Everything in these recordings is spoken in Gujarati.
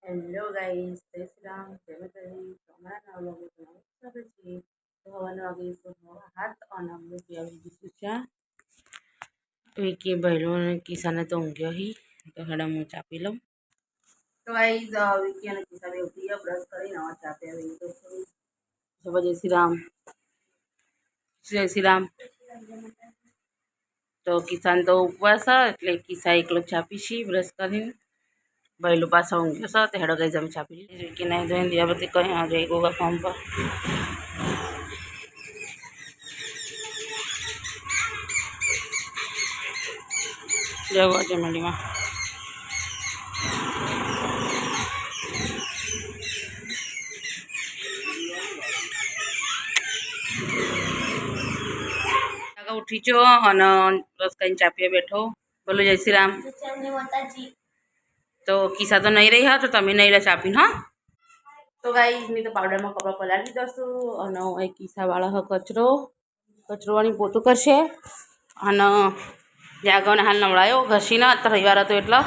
હેલો ગાઈસ, જય શ્રી રામ, જય માતાજી. તમારા નવા લોકોમાં સ્વાગત છે. તો હવાના વાગે હાથ અને અમને આવી દીધું છે. વિકી ભાઈલો અને કિસાને તો ઊંઘ્યો હી તો હેડા હું ચા પી લઉં. તો ગાઈસ વિકી અને કિસાને ઉઠી ગયા, બ્રશ કરીને ચા પી આવી તો જય શ્રી રામ, જય શ્રી રામ. તો કિસાન તો ઉપવાસ એટલે કિસા એકલો ચા પીશી બ્રશ કરીને. ભાઈલું પાછા ઊંઘ્યો છે તો હેડો ગઈ જમ ચા પી કે નહીં જોઈને દિયા બધી કઈ આ જઈ ગોગા ફોર્મ પર જવા જમડીમાં ઉઠી છો અને બસ કઈ ચા પીવા બેઠો. બોલો જય શ્રી રામ. તો કિસ્સા તો નહીં રહી હા તો તમે નહીં રહે ચા પીને. હા તો ગાઈસ મેં તો પાવડરમાં કપડાં પલાળી દઈશું અને એ કિસ્સાવાળા હ કચરોવાળી પોતું કરશે અને જાગોને હાલ નવડાયો ઘસીને તો રવિવાર હતો એટલે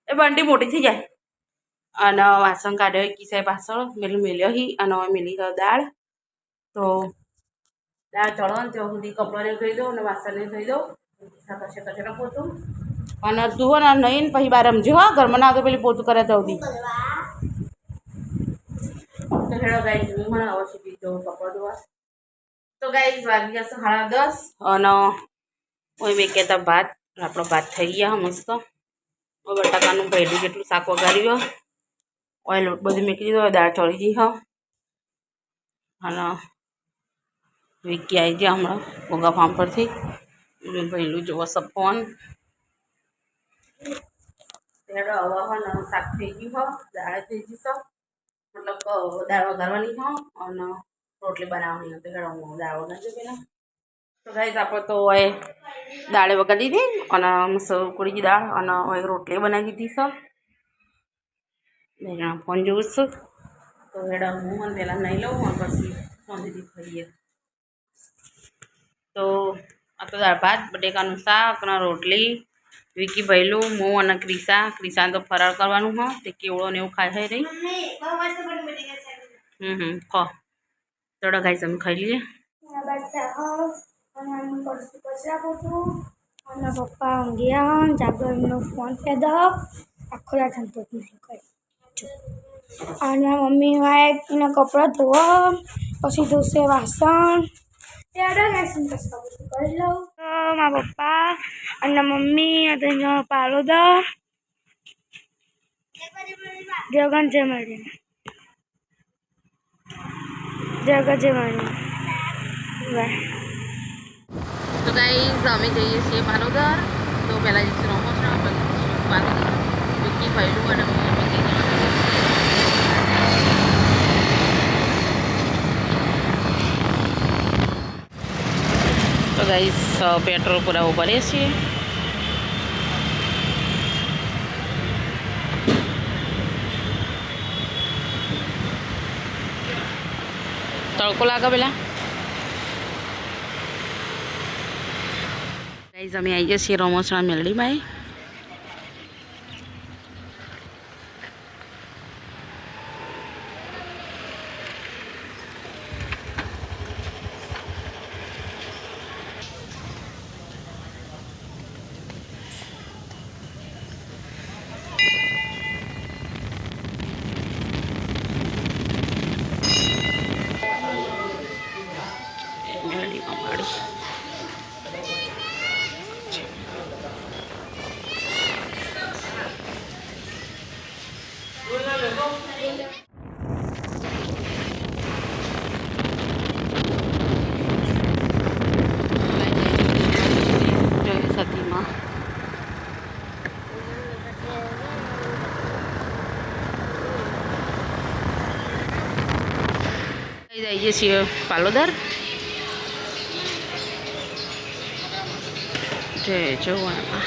એ બંટી મોટી થઈ જાય અને વાસણ કાઢ્યો કિસ્સાએ પાછળ મેલ્યો હી અને મેલી દાળ. તો દાળ ચડો ને ત્યાં સુધી કપડાને ધોઈ દઉં અને વાસણને ધોઈ દઉં. કિસ્સા કરશે કચરો પોતું અને તું ને નહીં ને પછી બાર રમજો. હા ઘરમાં ના તો પેલી પોતું કરે તો દી તો હેડો ગાઈસ હું મને અવશ્ય જવું કપડાં ધોવા. તો ગાઈસ વાગી જશે 10:30 અને ઓય મેં કહેતા ભાત આપણો ભાત થઈ ગયા મસ્ત. બટાકાનું ભેડું જેટલું શાક વગાડ્યું ઓય લોટ બધું મેકી દીધો. દાળ ચડી ગઈ હા અને વિકી આવી ગયા હમણાં ગોગા ફાર્મ પરથી. ભેલું જોવો સપોન હેડો હવા શાક થઈ ગયું હો, દાળ થઈ ગઈ છે મતલબ દાળ વઘારવાની હો અને રોટલી બનાવવાની હતી. હેડો હું દાળ વઘારજો પેલા. તો ગાઈસ આપણે તો એ દાળે વઘારી દીધી અને મસ્ત ઉકળી દાળ અને રોટલી બનાવી દીધી છે. ફોન જોઉં છું તો હેડો હું મને પહેલાં નહીં લઉં અને પછી ફોન દીધી ખાઈએ. તો આ તો દાળ ભાત બટેકાનું શાક અને રોટલી. વિકી ભૈલું હું અને ક્રિશાને તો ફરાર કરવાનું હા તે કેવડો ને એવું ખાય રહી. ખો થોડો ગાઈસ અમે ખાઈ લઈએ. પપ્પા ઊંઘ્યા જાગરનો ફોન પે દો આખો ધંધો નહીં કરે અને મમ્મી એના કપડાં ધોવા પછી ધોશે વાસણ. કરી લઉં મારા પપ્પા અને મમ્મી પાલોદા જગન જય મળી તો ગાઈસ અમે જઈએ છીએ પાલોદર. તો પહેલાં જઈશું રમોસરા પછી પાલોદર વિકી ભૈલું અને તો ગાઈસ પેટ્રોલ પુરાવું પડે છે. તડકો લાગે પેલા ગાઈસ અમે આવી જઈએ છીએ રમોસરા મેલડીમાં. જઈએ છીએ પાલોદર. જોવાના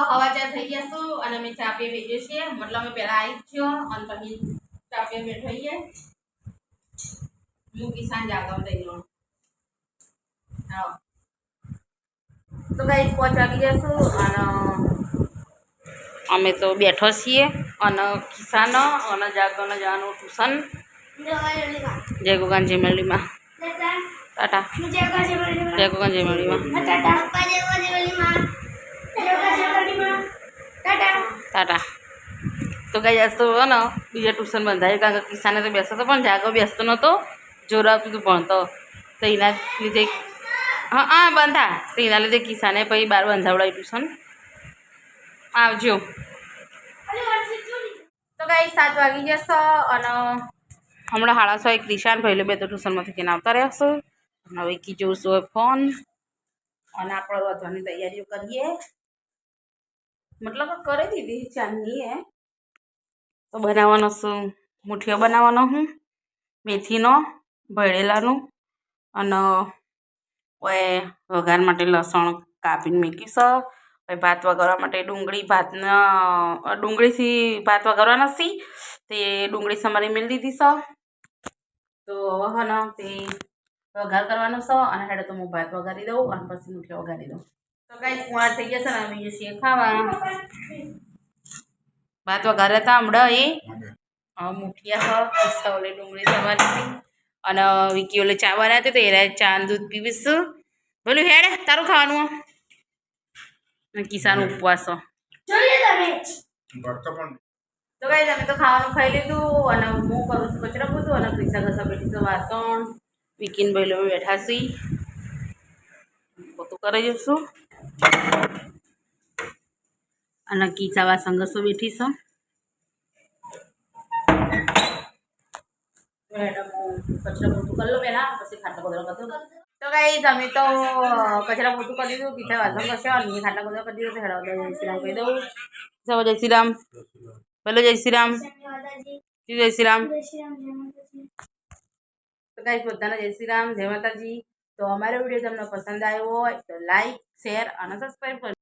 હવા ચા થઈ ગયા છો અને અમે ચા પીએ બેઠીએ છીએ. મતલબ અમે પહેલા આવી જ છો અને પછી ચા પીએ બેઠીએ. હું કિસાન જાગમ થઈ ગયો. તો ગાઈસ 5 વાગી જશું અને અમે તો બેઠો છીએ અને કિસાનો અને જાગોને જવાનું ટ્યુશન જય ગોગાન જય મરલીમાં ટાટા જય ગોગાન જય મરલીમાં ટાટા તો કઈ જતો ને બીજા ટ્યુશન બંધાયું કારણ કે કિસાને તો બેસતો પણ જાગો બેસતો નહોતો જોર આવતું હતું ભણતો તો એના લીધે હા બંધા તો એના લીધે કિસાને પછી બાર બંધાવડાવી ટ્યુશન આવજો તો કઈ 7 વાગી જશે અને હમણાં 6:30 ક્રિશાન પહેલે બે તો ટ્યુશનમાંથી કહીને આવતા રહેશું હવે કી જોઈશું હોય ફોન અને આપણે વધવાની તૈયારીઓ કરીએ મતલબ કરી દીધી ચાંદની હે તો બનાવવાનો શું મુઠિયો બનાવવાનો હું મેથીનો ભળેલાનું અને વઘાર માટે લસણ કાપીને મૂકીશ પછી ભાત વઘારવા માટે ડુંગળીથી ભાત વઘારવાના સી તે ડુંગળી સમારી મેળ દીધી છે તો હવે ને તે વઘાર કરવાનો છે અને હેડે તો હું ભાત વઘારી દઉં અને પછી મુઠિયા વઘારી દઉં તો કાંઈ કુંવાર થઈ જશે ને બીજું છીએ ખાવા ભાત વઘાર્યા હતા હમણાં એ મુઠિયા પિસ્તા ઓલે ડુંગળી સમારી અને વિકી ઓલે ચા બનાવ્યા હતી તો એને ચા દૂધ પીવીશું બોલું હેડ તારું ખાવાનું કિસાન ઉપવાસ તો ગાઈસ અમે તો ખાવાનું ખાઈ લીધું અને હું કરું છું કચરા પોતું અને પૈસા ઘસા બેઠી તો વાસણ વિકીન ભાઈ લોકો બેઠા છીએ પોતું કરી જઈશું અને કીચા વાસણ ઘસો બેઠી છું કચરા પોતું કરી લો પહેલાં પછી ખાટલા ગોદરા કરી દઉં તો ગાઈસ અમે તો કચરા પોતું કરી દીધું કીચા વાસણ ઘસ્યા અને ખાટલા ગોદરા કરી દીધું તો હેડા જય શ્રી રામ કહી દઉં જય શ્રી રામ બોલો જય શ્રી રામ જય શ્રી રામ તો ગાઈસ બધાને જય શ્રી રામ જય માતાજી તો અમારો વિડીયો તમને પસંદ આવ્યો હોય તો લાઈક શેર અને સબસ્ક્રાઈબ કરો